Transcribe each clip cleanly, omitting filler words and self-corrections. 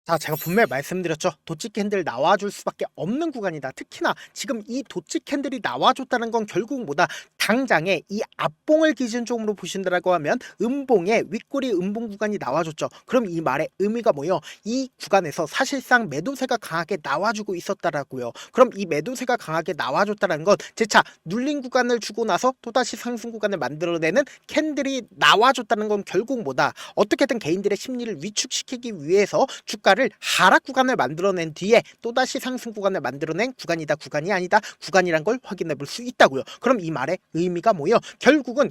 자, 제가 분명히 말씀드렸죠. 도치 캔들 나와줄 수밖에 없는 구간이다. 특히나 지금 이 도치 캔들이 나와줬다는 건 결국 뭐다? 당장에 이 앞봉을 기준점으로 보신다라고 하면 음봉의 윗꼬리 음봉 구간이 나와줬죠. 그럼 이 말의 의미가 뭐예요? 이 구간에서 사실상 매도세가 강하게 나와주고 있었다라고요. 그럼 이 매도세가 강하게 나와줬다는 건 재차 눌린 구간을 주고 나서 또다시 상승 구간을 만들어내는 캔들이 나와줬다는 건 결국 뭐다? 어떻게든 개인들의 심리를 위축시키기 위해서 주가를 하락 구간을 만들어낸 뒤에 또다시 상승 구간을 만들어낸 구간이다, 구간이 아니다, 구간이란 걸 확인해 볼 수 있다고요. 그럼 이 말의 의미가 뭐예요? 결국은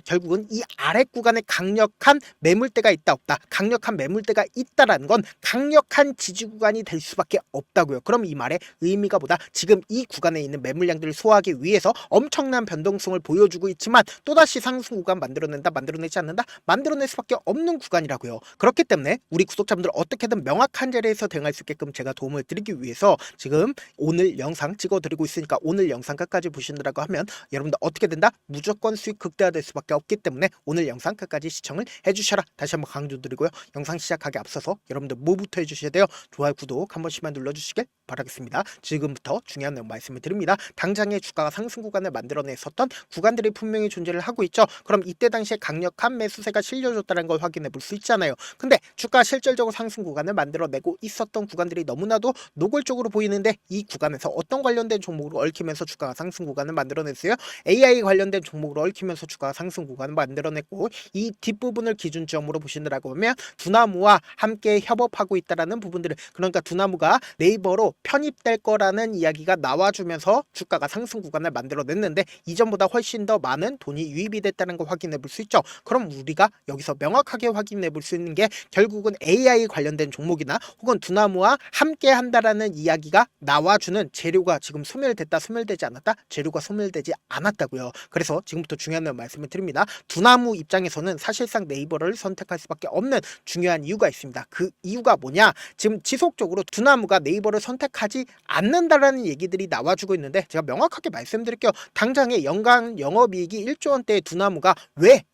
이 아래 구간에 강력한 매물대가 있다, 없다. 강력한 매물대가 있다라는 건 강력한 지지 구간이 될 수밖에 없다고요. 그럼 이 말의 의미가 뭐다? 지금 이 구간에 있는 매물량들을 소화하기 위해서 엄청난 변동성을 보여주고 있지만 또다시 상승 구간 만들어낸다, 만들어내지 않는다, 만들어낼 수밖에 없는 구간이라고요. 그렇기 때문에 우리 구독자분들 어떻게든 명확한 자리에서 대응할 수 있게끔 제가 도움을 드리기 위해서 지금 오늘 영상 찍어드리고 있으니까 오늘 영상 끝까지 보시느라고 하면 여러분들 어떻게 된다? 무조건 수익 극대화될 수밖에 없기 때문에 오늘 영상 끝까지 시청을 해주셔라. 다시 한번 강조드리고요. 영상 시작하기 앞서서 여러분들 뭐부터 해주셔야 돼요? 좋아요, 구독 한 번씩만 눌러주시길 바라겠습니다. 지금부터 중요한 내용 말씀을 드립니다. 당장의 주가가 상승 구간을 만들어냈었던 구간들이 분명히 존재를 하고 있죠. 그럼 이때 당시에 강력한 매수세가 실려줬다는 걸 확인해 볼 수 있잖아요. 근데 주가 실질적으로 상승 구간을 만들어내고 있었던 구간들이 너무나도 노골적으로 보이는데 이 구간에서 어떤 관련된 종목으로 얽히면서 주가가 상승 구간을 만들어냈어요? AI 관련된 종목으로 얽히면서 주가가 상승 구간을 만들어냈고, 이 뒷부분을 기준점으로 보시느라고 하면 두나무와 함께 협업하고 있다라는 부분들을, 그러니까 두나무가 네이버로 편입될 거라는 이야기가 나와주면서 주가가 상승 구간을 만들어냈는데 이전보다 훨씬 더 많은 돈이 유입이 됐다는 걸 확인해 볼 수 있죠. 그럼 우리가 여기서 명확하게 확인해 볼 수 있는 게 결국은 AI 관련된 종목이나 혹은 두나무와 함께 한다라는 이야기가 나와주는 재료가 지금 소멸됐다, 소멸되지 않았다? 재료가 소멸되지 않았다고요. 그래서 지금부터 중요한 말씀을 드립니다. 두나무 입장에서는 사실상 네이버를 선택할 수밖에 없는 중요한 이유가 있습니다. 그 이유가 뭐냐? 지금 지속적으로 두나무가 네이버를 선택하지 않는다라는 얘기들이 나와주고 있는데 제가 명확하게 말씀드릴게요. 당장의 연간 영업이익이 1조 원대의 두나무가 왜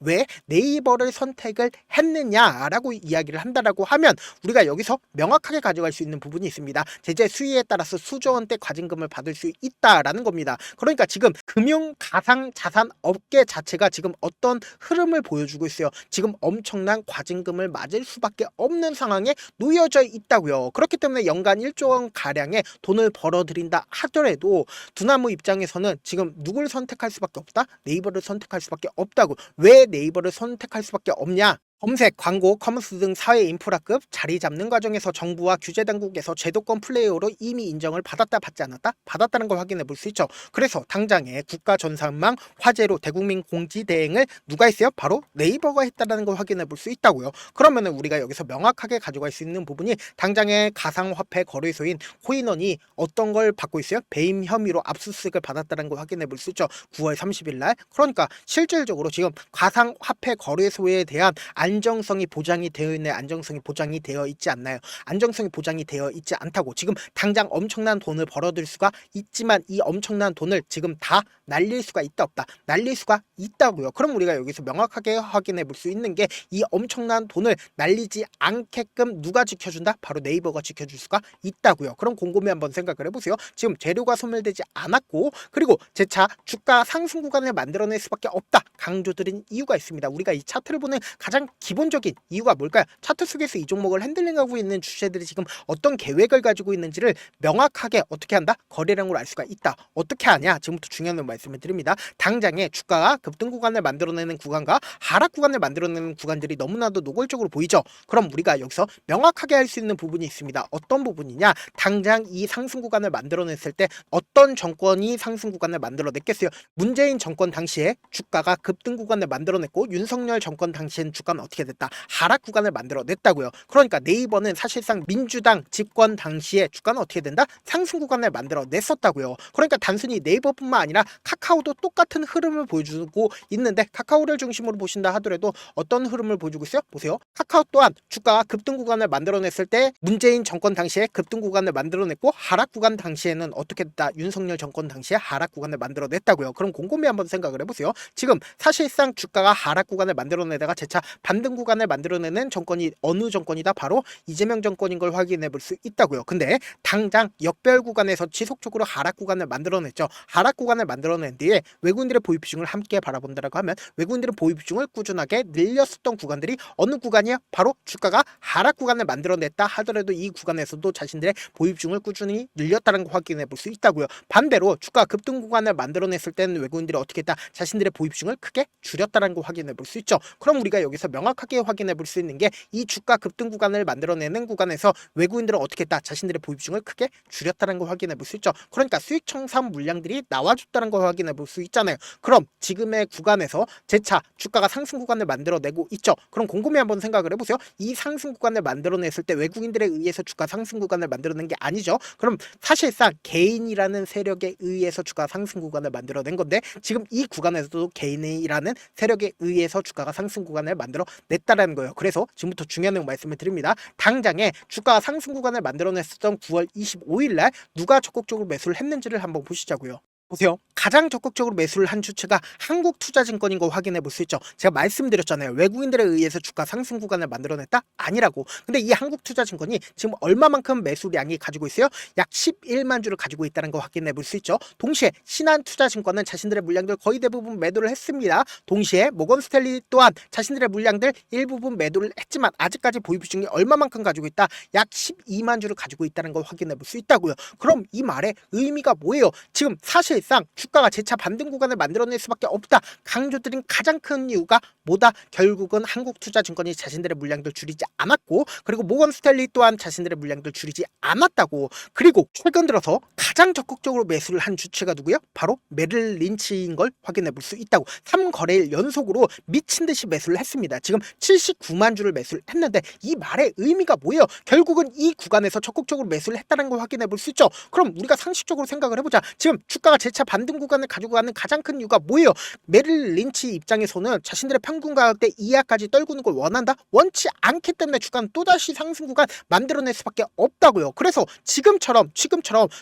네이버를 선택을 했느냐라고 이야기를 한다라고 하면 우리가 여기서 명확하게 가져갈 수 있는 부분이 있습니다. 제재 수위에 따라서 수조 원대 과징금을 받을 수 있다라는 겁니다. 그러니까 지금 금융 가상 자산 업계 자체가 지금 어떤 흐름을 보여주고 있어요. 지금 엄청난 과징금을 맞을 수밖에 없는 상황에 놓여져 있다고요. 그렇기 때문에 연간 1조 원 가량의 돈을 벌어들인다 하더라도 두나무 입장에서는 지금 누굴 선택할 수밖에 없다? 네이버를 선택할 수밖에 없다고. 왜 네이버를 선택할 수밖에 없냐? 검색, 광고, 커머스 등 사회 인프라급 자리 잡는 과정에서 정부와 규제 당국에서 제도권 플레이어로 이미 인정을 받았다, 받지 않았다? 받았다는 걸 확인해 볼 수 있죠. 그래서 당장에 국가 전산망 화재로 대국민 공지 대행을 누가 했어요? 바로 네이버가 했다는 걸 확인해 볼 수 있다고요. 그러면 우리가 여기서 명확하게 가져갈 수 있는 부분이 당장의 가상화폐 거래소인 코인원이 어떤 걸 받고 있어요? 배임 혐의로 압수수색을 받았다는 걸 확인해 볼 수 있죠. 9월 30일 날. 그러니까 실질적으로 지금 가상화폐 거래소에 대한 안정성이 보장이 되어 있는, 안정성이 보장이 되어 있지 않나요? 안정성이 보장이 되어 있지 않다고. 지금 당장 엄청난 돈을 벌어들 수가 있지만 이 엄청난 돈을 지금 다 날릴 수가 있다, 없다? 날릴 수가 있다고요. 그럼 우리가 여기서 명확하게 확인해 볼 수 있는 게 이 엄청난 돈을 날리지 않게끔 누가 지켜준다? 바로 네이버가 지켜줄 수가 있다고요. 그럼 곰곰이 한번 생각을 해보세요. 지금 재료가 소멸되지 않았고, 그리고 재차 주가 상승 구간을 만들어낼 수밖에 없다 강조드린 이유가 있습니다. 우리가 이 차트를 보는 가장 기본적인 이유가 뭘까요? 차트 속에서 이 종목을 핸들링하고 있는 주체들이 지금 어떤 계획을 가지고 있는지를 명확하게 어떻게 한다? 거래량으로 알 수가 있다. 어떻게 하냐? 지금부터 중요한 말씀을 드립니다. 당장에 주가가 급등 구간을 만들어내는 구간과 하락 구간을 만들어내는 구간들이 너무나도 노골적으로 보이죠. 그럼 우리가 여기서 명확하게 할 수 있는 부분이 있습니다. 어떤 부분이냐? 당장 이 상승 구간을 만들어냈을 때 어떤 정권이 상승 구간을 만들어냈겠어요? 문재인 정권 당시에 주가가 급등 구간을 만들어냈고 윤석열 정권 당시엔 주가는 어떻게 됐다? 하락 구간을 만들어냈다고요. 그러니까 네이버는 사실상 민주당 집권 당시에 주가는 어떻게 된다? 상승 구간을 만들어냈었다고요. 그러니까 단순히 네이버뿐만 아니라 카카오도 똑같은 흐름을 보여주고 있는데, 카카오를 중심으로 보신다 하더라도 어떤 흐름을 보여주고 있어요? 보세요. 카카오 또한 주가가 급등 구간을 만들어냈을 때 문재인 정권 당시에 급등 구간을 만들어냈고, 하락 구간 당시에는 어떻게 됐다? 윤석열 정권 당시에 하락 구간을 만들어냈다고요. 그럼 곰곰이 한번 생각을 해보세요. 지금 사실상 주가가 하락 구간을 만들어내다가 재차 반등 구간을 만들어내는 정권이 어느 정권이다? 바로 이재명 정권인 걸 확인해 볼 수 있다고요. 근데 당장 역별 구간에서 지속적으로 하락 구간을 만들어냈죠. 하락 구간을 만들어낸 뒤에 외국인들의 보유 비중을 함께 바라본다라고 하면 외국인들의 보유 비중을 꾸준하게 늘렸었던 구간들이 어느 구간이야? 바로 주가가 하락 구간을 만들어냈다 하더라도 이 구간에서도 자신들의 보유 비중을 꾸준히 늘렸다는 거 확인해 볼 수 있다고요. 반대로 주가 급등 구간을 만들어냈을 때는 외국인들이 어떻게 했다? 자신들의 보유 비중을 크게 줄였다는 거 확인해 볼 수 있죠. 그럼 우리가 여기서 명확하게 확인해 볼 수 있는 게 이 주가 급등 구간을 만들어내는 구간에서 외국인들은 어떻게 했다? 자신들의 보유 비중을 크게 줄였다는 걸 확인해 볼 수 있죠. 그러니까 수익 청산 물량들이 나와줬다는 걸 확인해 볼 수 있잖아요. 그럼 지금의 구간에서 재차 주가가 상승 구간을 만들어내고 있죠. 그럼 곰곰이 한번 생각을 해보세요. 이 상승 구간을 만들어냈을 때 외국인들에 의해서 주가 상승 구간을 만들어낸 게 아니죠. 그럼 사실상 개인이라는 세력에 의해서 주가 상승 구간을 만들어낸 건데 지금 이 구간에서도 개인이라는 세력에 의해서 주가가 상승 구간을 만들어냈다라는 거예요. 그래서 지금부터 중요한 내용 말씀을 드립니다. 당장에 주가가 상승 구간을 만들어냈었던 9월 25일 날 누가 적극적으로 매수를 했는지를 한번 보시자고요. 보세요. 가장 적극적으로 매수를 한 주체가 한국투자증권인 거 확인해 볼 수 있죠. 제가 말씀드렸잖아요. 외국인들에 의해서 주가 상승 구간을 만들어냈다? 아니라고. 근데 이 한국투자증권이 지금 얼마만큼 매수량이 가지고 있어요? 약 11만 주를 가지고 있다는 거 확인해 볼 수 있죠. 동시에 신한투자증권은 자신들의 물량들 거의 대부분 매도를 했습니다. 동시에 모건스탠리 또한 자신들의 물량들 일부분 매도를 했지만 아직까지 보유 비중이 얼마만큼 가지고 있다? 약 12만 주를 가지고 있다는 걸 확인해 볼 수 있다고요. 그럼 이 말의 의미가 뭐예요? 지금 사실상 주가가 재차 반등 구간을 만들어낼 수밖에 없다 강조드린 가장 큰 이유가 뭐다? 결국은 한국투자증권이 자신들의 물량들 줄이지 않았고 그리고 모건스탠리 또한 자신들의 물량들 줄이지 않았다고. 그리고 최근 들어서 가장 적극적으로 매수를 한 주체가 누구예요? 바로 메릴 린치인 걸 확인해 볼 수 있다고. 3거래일 연속으로 미친 듯이 매수를 했습니다. 지금 79만 주를 매수를 했는데 이 말의 의미가 뭐예요? 결국은 이 구간에서 적극적으로 매수를 했다는 걸 확인해 볼 수 있죠. 그럼 우리가 상식적으로 생각을 해보자. 지금 주가가 재차 반등 구간을 가지고 가는 가장 큰 이유가 뭐예요? 메릴 린치 입장에서는 자신들의 평균 가격대 이하까지 떨구는 걸 원한다? 원치 않기 때문에 주가는 또다시 상승 구간 만들어낼 수밖에 없다고요. 그래서 지금처럼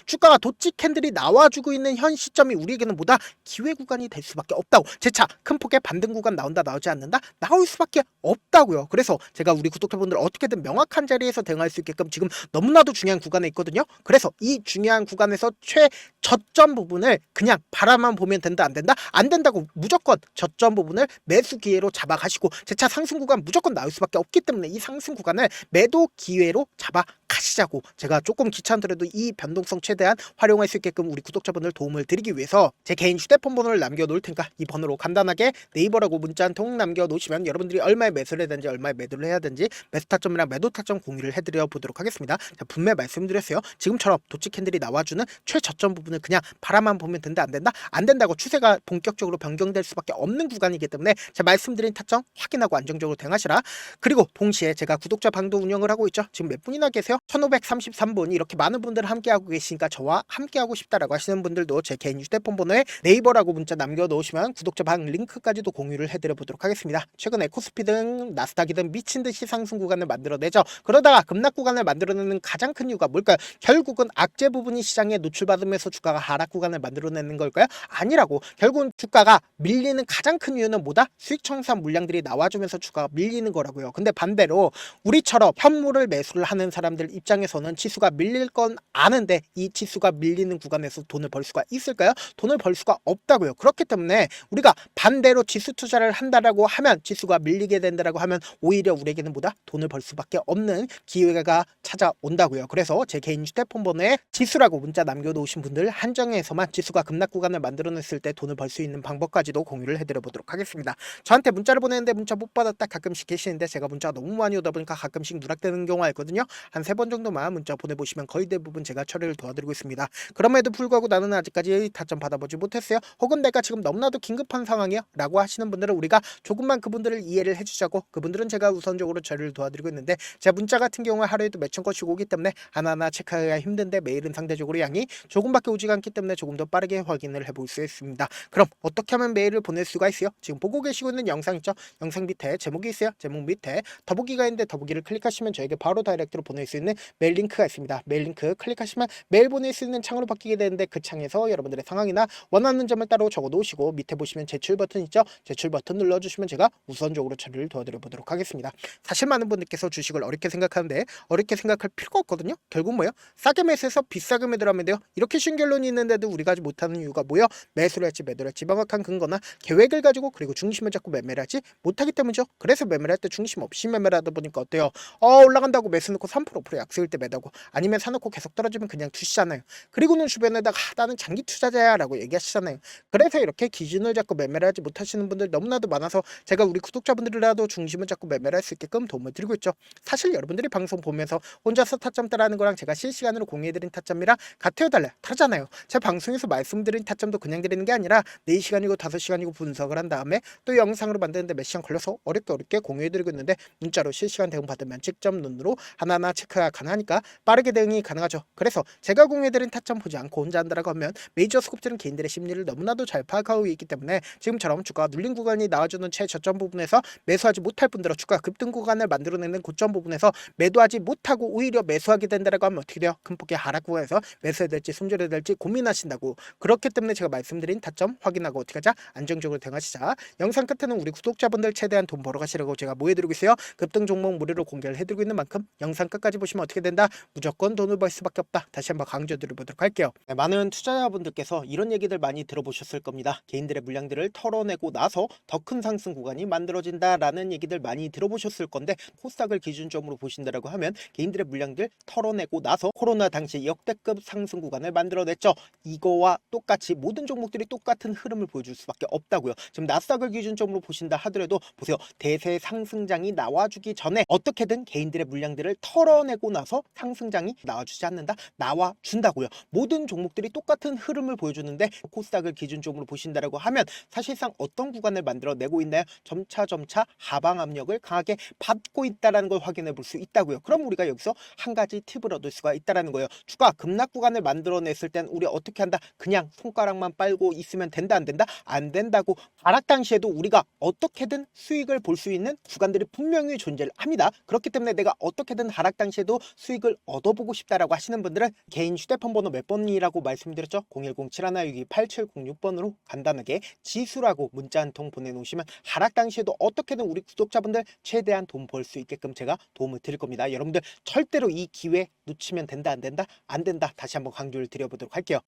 주가가 도치 캔들이 나와주고 있는 현 시점이 우리에게는 뭐다? 기회 구간이 될 수밖에 없다고. 재차 큰 폭의 반등 구간 나온다 나오지 않는다? 나올 수밖에 없다고요. 그래서 제가 우리 구독자분들 어떻게든 명확한 자리에서 대응할 수 있게끔 지금 너무나도 중요한 구간에 있거든요. 그래서 이 중요한 구간에서 최저점 부분을 그냥 바라만 보면 된다 안 된다? 안 된다고 무조건 저점 부분을 매수 기회로 잡아가시고 재차 상승 구간 무조건 나올 수밖에 없기 때문에 이 상승 구간을 매도 기회로 잡아가시자고 제가 조금 귀찮더라도 이 변동성 최대한 활용할 수 있게끔 우리 구독자분들 도움을 드리기 위해서 제 개인 휴대폰 번호를 남겨놓을 테니까 이 번호로 간단하게 네이버라고 문자 한 통 남겨놓으시면 여러분들이 얼마에 매수를 해야 되는지 얼마에 매도를 해야 되는지 매수 타점이랑 매도 타점 공유를 해드려 보도록 하겠습니다. 자, 분명히 말씀드렸어요. 지금처럼 도치 캔들이 나와주는 최저점 부분을 그냥 바라만 보면 된다 안 된다? 안 된다고. 추세가 본격적으로 변경될 수밖에 없는 구간이기 때문에 제가 말씀드린 타점 확인하고 안정적으로 대응하시라. 그리고 동시에 제가 구독자 방도 운영을 하고 있죠. 지금 몇 분이나 계세요? 1533분. 이렇게 많은 분들 함께하고 계시니까 저와 함께하고 싶다라고 하시는 분들도 제 개인 휴대폰 번호에 네이버라고 문자 남겨놓으시면 구독자 방 링크까지도 공유를 해드려 보도록 하겠습니다. 최근에 코스피든 나스닥이든 미친듯이 상승 구간을 만들어내죠. 그러다가 급락 구간을 만들어내는 가장 큰 이유가 뭘까요? 결국은 악재 부분이 시장에 노출받으면서 주가가 하락 구간을 만들어내는 걸까요? 아니라고. 결국은 주가가 밀리는 가장 큰 이유는 뭐다? 수익 청산 물량들이 나와주면서 주가가 밀리는 거라고요. 근데 반대로 우리처럼 현물을 매수를 하는 사람들 입장에서는 지수가 밀릴 건 아는데 이 지수가 밀리는 구간에서 돈을 벌 수가 있을까요? 돈을 벌 수가 없다고요. 그렇기 때문에 우리가 반대로 지수 투자를 한다라고 하면 지수가 밀리게 된다라고 하면 오히려 우리에게는 뭐다? 돈을 벌 수밖에 없는 기회가 찾아온다고요. 그래서 제 개인 휴대폰 번호에 지수라고 문자 남겨놓으신 분들 한정해서만 지수가 급락 구간을 만들어냈을 때 돈을 벌 수 있는 방법까지도 공유를 해드려 보도록 하겠습니다. 저한테 문자를 보내는데 문자 못 받았다 가끔씩 계시는데 제가 문자가 너무 많이 오다 보니까 가끔씩 누락되는 경우가 있거든요. 한 3번 정도만 문자 보내보시면 거의 대부분 제가 처리를 도와드리고 있습니다. 그럼에도 불구하고 나는 아직까지 타점 받아보지 못했어요. 혹은 내가 지금 너무나도 긴급한 상황이야 라고 하시는 분들은 우리가 조금만 그분들을 이해를 해주자고 그분들은 제가 우선적으로 처리를 도와드리고 있는데 제 문자 같은 경우에 하루에도 몇천 건씩 오기 때문에 하나하나 체크하기가 힘든데 메일은 상대적으로 양이 조금밖에 오지가 않기 때문에 조금 더 빠르게 확인을 해볼 수 있습니다. 그럼 어떻게 하면 메일을 보낼 수가 있어요? 지금 보고 계시고 있는 영상 있죠? 영상 밑에 제목이 있어요. 제목 밑에 더보기가 있는데 더보기를 클릭하시면 저에게 바로 다이렉트로 보낼 수 있는 메일 링크가 있습니다. 메일 링크 클릭하시면 메일 보낼 수 있는 창으로 바뀌게 되는데 그 창에서 여러분들의 상황이나 원하는 점을 따로 적어 놓으시고 밑에 보시면 제출 버튼 있죠? 제출 버튼 눌러주시면 제가 우선적으로 처리를 도와드려 보도록 하겠습니다. 사실 많은 분들께서 주식을 어렵게 생각하는데 어렵게 생각할 필요가 없거든요. 결국 뭐예요? 싸게 매수해서 비싸게 매도하면 돼요. 이렇게 쉬운 결론이 있는데도 우리가 하지 못하는 이유가 뭐예요? 매수를 할지 매도를 할지 명확한 근거나 계획을 가지고 그리고 중심을 잡고 매매를 하지 못하기 때문이죠. 그래서 매매를 할 때 중심 없이 매매를 하다 보니까 어때요? 올라간다고 매수 넣고 3% 5% 약수일 때 매도하고 아니면 사놓고 계속 떨어지면 그냥 두시잖아요. 그리고는 주변에다가 나는 장기 투자자야 라고 얘기하시잖아요. 그래서 이렇게 기준을 잡고 매매를 하지 못하시는 분들 너무나도 많아서 제가 우리 구독자분들이라도 중심을 잡고 매매를 할 수 있게끔 도움을 드리고 있죠. 사실 여러분들이 방송 보면서 혼자서 타점 따라하는 거랑 제가 실시간으로 공유해드린 타점이랑 같아요 달라요? 다르잖아요. 제 방송에서 말씀드린 타점도 그냥 드리는 게 아니라 4시간이고 5시간이고 분석을 한 다음에 또 영상으로 만드는데 몇 시간 걸려서 어렵게 공유해드리고 있는데 문자로 실시간 대응 받으면 직접 눈으로 하나하나 체크가 가능하니까 빠르게 대응이 가능하죠. 그래서 제가 공유해드린 타점 보지 않고 혼자 한다라고 하면 메이저 스kup들은 개인들의 심리를 너무나도 잘 파악하고 있기 때문에 지금처럼 주가가 눌린 구간이 나와주는 최저점 부분에서 매수하지 못할 분들은 주가 급등 구간을 만들어내는 고점 부분에서 매도하지 못하고 오히려 매수하게 된다라고 하면 어떻게 돼요? 금폭의 하락 구간에서 매수해야 될지 손절해야 될지 고민하신다고. 그렇기 때문에 제가 말씀드린 타점 확인하고 어떻게 하자? 안정적으로 대응하시자. 영상 끝에는 우리 구독자분들 최대한 돈 벌어가시라고 제가 뭐 해드리고 있어요? 급등 종목 무료로 공개를 해드리고 있는 만큼 영상 끝까지 보시면 어떻게 된다? 무조건 돈을 벌 수밖에 없다. 다시 한번 강조드려보도록 할게요. 네, 많은 투자자분들께서 이런 얘기들 많이 들어보셨을 겁니다. 개인들의 물량들을 털어내고 나서 더 큰 상승 구간이 만들어진다라는 얘기들 많이 들어보셨을 건데 코스닥을 기준점으로 보신다라고 하면 개인들의 물량들 털어내고 나서 코로나 당시 역대급 상승 구간을 만들어냈죠. 이거와 똑같이 모든 종목들이 똑같은 흐름을 보여줄 수밖에 없다고요. 지금 나스닥을 기준점으로 보신다 하더라도 보세요. 대세 상승장이 나와주기 전에 어떻게든 개인들의 물량들을 털어내고 나서 상승장이 나와주지 않는다? 나와준다고요. 모든 종목들이 똑같은 흐름을 보여주는데 코스닥을 기준점으로 보신다라고 하면 사실상 어떤 구간을 만들어내고 있나요? 점차 하방 압력을 강하게 받고 있다는 걸 확인해 볼 수 있다고요. 그럼 우리가 여기서 한 가지 팁을 얻을 수가 있다는 거예요. 주가 급락 구간을 만들어냈을 땐 우리 어떻게 한다? 그냥 손가락만 빨고 있으면 된다 안 된다? 안 된다고. 하락 당시에도 우리가 어떻게든 수익을 볼 수 있는 구간들이 분명히 존재를 합니다. 그렇기 때문에 내가 어떻게든 하락 당시에도 수익을 얻어보고 싶다라고 하시는 분들은 개인 휴대폰 번호 몇 번이라고 말씀드렸죠? 010-7162-8706번으로 간단하게 지수라고 문자 한 통 보내놓으시면 하락 당시에도 어떻게든 우리 구독자분들 최대한 돈 벌 수 있게끔 제가 도움을 드릴 겁니다. 여러분들 절대로 이 기회 놓치면 된다 안 된다? 안 된다. 다시 한번 강조를 드려보도록 할게요.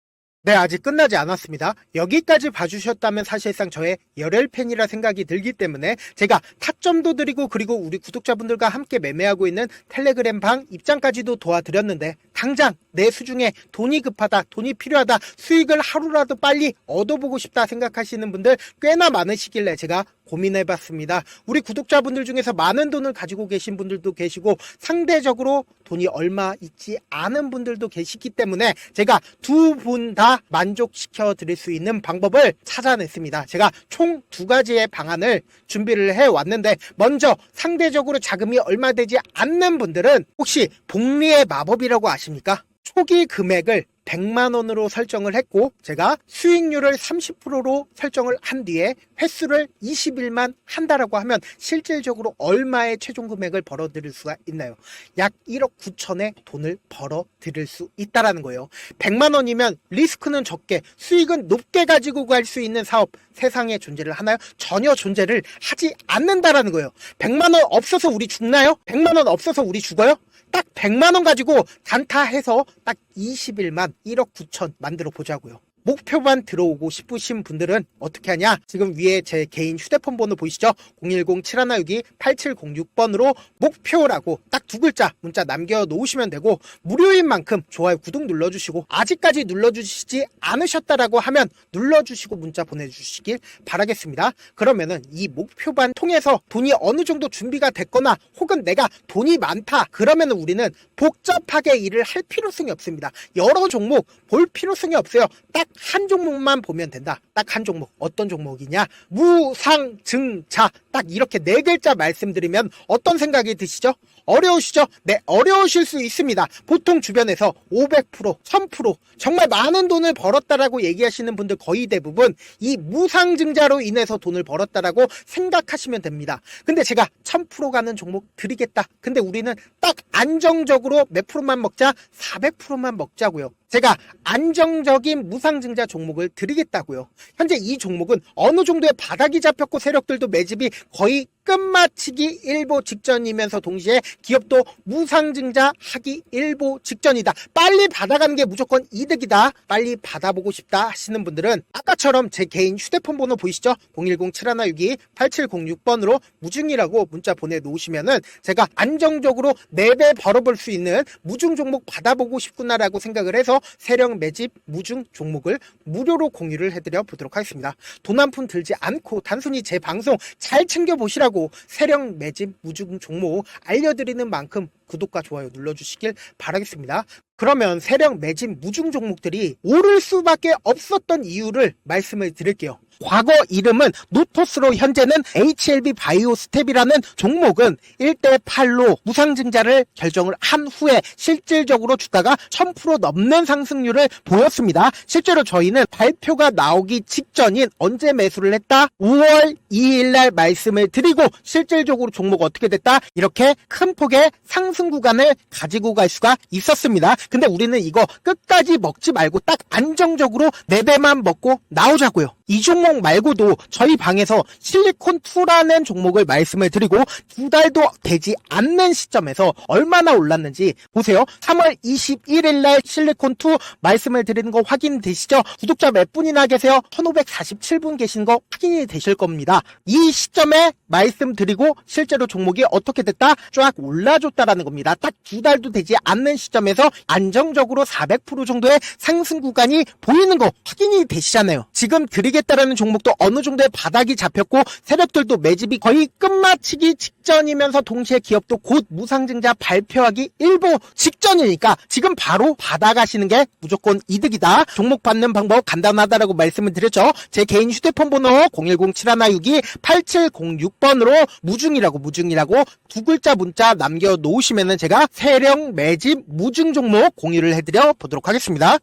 네, 아직 끝나지 않았습니다. 여기까지 봐주셨다면 사실상 저의 열혈팬이라 생각이 들기 때문에 제가 타점도 드리고 그리고 우리 구독자분들과 함께 매매하고 있는 텔레그램 방 입장까지도 도와드렸는데 당장 내 수중에 돈이 급하다, 돈이 필요하다, 수익을 하루라도 빨리 얻어보고 싶다 생각하시는 분들 꽤나 많으시길래 제가 고민해봤습니다. 우리 구독자분들 중에서 많은 돈을 가지고 계신 분들도 계시고 상대적으로 돈이 얼마 있지 않은 분들도 계시기 때문에 제가 두 분 다 만족시켜 드릴 수 있는 방법을 찾아냈습니다. 제가 총 2가지의 방안을 준비를 해왔는데 먼저 상대적으로 자금이 얼마 되지 않는 분들은 혹시 복리의 마법이라고 아십니까? 초기 금액을 100만 원으로 설정을 했고 제가 수익률을 30%로 설정을 한 뒤에 횟수를 20일만 한다라고 하면 실질적으로 얼마의 최종 금액을 벌어들일 수가 있나요? 약 1억 9천의 돈을 벌어들일 수 있다라는 거예요. 100만 원이면 리스크는 적게 수익은 높게 가지고 갈 수 있는 사업 세상에 존재를 하나요? 전혀 존재를 하지 않는다라는 거예요. 100만 원 없어서 우리 죽나요? 100만 원 없어서 우리 죽어요? 딱 100만 원 가지고 단타해서 딱 20일만 1억 9천 만들어 보자고요. 목표만 들어오고 싶으신 분들은 어떻게 하냐? 지금 위에 제 개인 휴대폰 번호 보이시죠? 010-7162-8706번으로 목표라고 딱 2글자 문자 남겨놓으시면 되고 무료인 만큼 좋아요 구독 눌러주시고 아직까지 눌러주시지 않으셨다라고 하면 눌러주시고 문자 보내주시길 바라겠습니다. 그러면은 이 목표반 통해서 돈이 어느 정도 준비가 됐거나 혹은 내가 돈이 많다 그러면은 우리는 복잡하게 일을 할 필요성이 없습니다. 여러 종목 볼 필요성이 없어요. 딱 한 종목만 보면 된다. 딱 한 종목. 어떤 종목이냐? 무상증자. 딱 이렇게 4글자 말씀드리면 어떤 생각이 드시죠? 어려우시죠? 네, 어려우실 수 있습니다. 보통 주변에서 500%, 1000% 정말 많은 돈을 벌었다라고 얘기하시는 분들 거의 대부분 이 무상증자로 인해서 돈을 벌었다라고 생각하시면 됩니다. 근데 제가 1000% 가는 종목 드리겠다. 근데 우리는 딱 안정적으로 몇 프로만 먹자? 400%만 먹자고요. 제가 안정적인 무상증자 종목을 드리겠다고요. 현재 이 종목은 어느 정도의 바닥이 잡혔고 세력들도 매집이 거의 끝마치기 일보 직전이면서 동시에 기업도 무상증자 하기 일보 직전이다. 빨리 받아가는 게 무조건 이득이다. 빨리 받아보고 싶다 하시는 분들은 아까처럼 제 개인 휴대폰 번호 보이시죠? 010-7162-8706번으로 무중이라고 문자 보내놓으시면은 제가 안정적으로 4배 벌어볼 수 있는 무중 종목 받아보고 싶구나라고 생각을 해서 세력 매집 무중 종목을 무료로 공유를 해드려 보도록 하겠습니다. 돈 한 푼 들지 않고 단순히 제 방송 잘 챙겨보시라고 세력 매집 무중 종목 알려드리는 만큼 구독과 좋아요 눌러주시길 바라겠습니다. 그러면 세력 매집 무중 종목들이 오를 수밖에 없었던 이유를 말씀을 드릴게요. 과거 이름은 노토스로 현재는 HLB 바이오스텝이라는 종목은 1대8로 무상증자를 결정을 한 후에 실질적으로 주가가 1000% 넘는 상승률을 보였습니다. 실제로 저희는 발표가 나오기 직전인 언제 매수를 했다? 5월 2일 날 말씀을 드리고 실질적으로 종목 어떻게 됐다? 이렇게 큰 폭의 상승 구간을 가지고 갈 수가 있었습니다. 근데 우리는 이거 끝까지 먹지 말고 딱 안정적으로 4배만 먹고 나오자고요. 이 종목 말고도 저희 방에서 실리콘2라는 종목을 말씀을 드리고 2달도 되지 않는 시점에서 얼마나 올랐는지 보세요. 3월 21일 날 실리콘2 말씀을 드리는 거 확인되시죠? 구독자 몇 분이나 계세요? 1547분 계신 거 확인이 되실 겁니다. 이 시점에 말씀드리고 실제로 종목이 어떻게 됐다? 쫙 올라줬다라는 겁니다. 딱 2달도 되지 않는 시점에서 안정적으로 400% 정도의 상승 구간이 보이는 거 확인이 되시잖아요. 지금 드리겠다라는 종목도 어느 정도의 바닥이 잡혔고 세력들도 매집이 거의 끝마치기 직전이면서 동시에 기업도 곧 무상증자 발표하기 일보 직전이니까 지금 바로 받아가시는 게 무조건 이득이다. 종목 받는 방법 간단하다라고 말씀을 드렸죠. 제 개인 휴대폰 번호 010-7162-8706번으로 무중이라고 2글자 문자 남겨놓으시면은 제가 세력 매집 무중 종목 공유를 해드려 보도록 하겠습니다.